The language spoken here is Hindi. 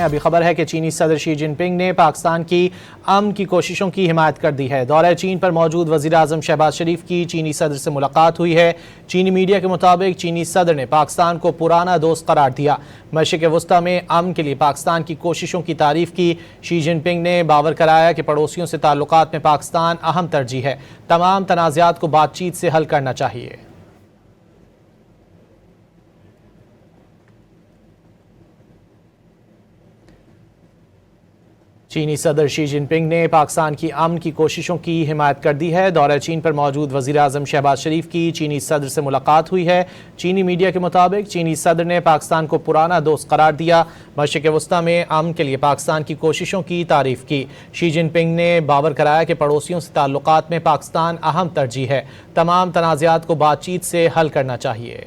अभी खबर है कि चीनी सदर शी जिनपिंग ने पाकिस्तान की अमन की कोशिशों की हिमायत कर दी है। दौरे चीन पर मौजूद वज़ीर आज़म शहबाज शरीफ की चीनी सदर से मुलाकात हुई है। चीनी मीडिया के मुताबिक चीनी सदर ने पाकिस्तान को पुराना दोस्त करार दिया। मशरिक़ वस्ता में अमन के लिए पाकिस्तान की कोशिशों की तारीफ की। शी जिनपिंग ने बावर कराया कि पड़ोसियों से ताल्लुकात में पाकिस्तान अहम तरजीह है। तमाम तनाज़ात को बातचीत से हल करना चाहिए। चीनी सदर शी जिनपिंग ने पाकिस्तान की अमन की कोशिशों की हिमायत कर दी है। दौरे चीन पर मौजूद वज़ीर आज़म शहबाज शरीफ की चीनी सदर से मुलाकात हुई है। चीनी मीडिया के मुताबिक चीनी सदर ने पाकिस्तान को पुराना दोस्त करार दिया। मशरिक़ वस्ता में अमन के लिए पाकिस्तान की कोशिशों की तारीफ की। शी जिनपिंग ने बावर कराया कि पड़ोसियों से ताल्लुकात में पाकिस्तान अहम तरजीह है। तमाम तनाज़ात को बातचीत से हल करना चाहिए।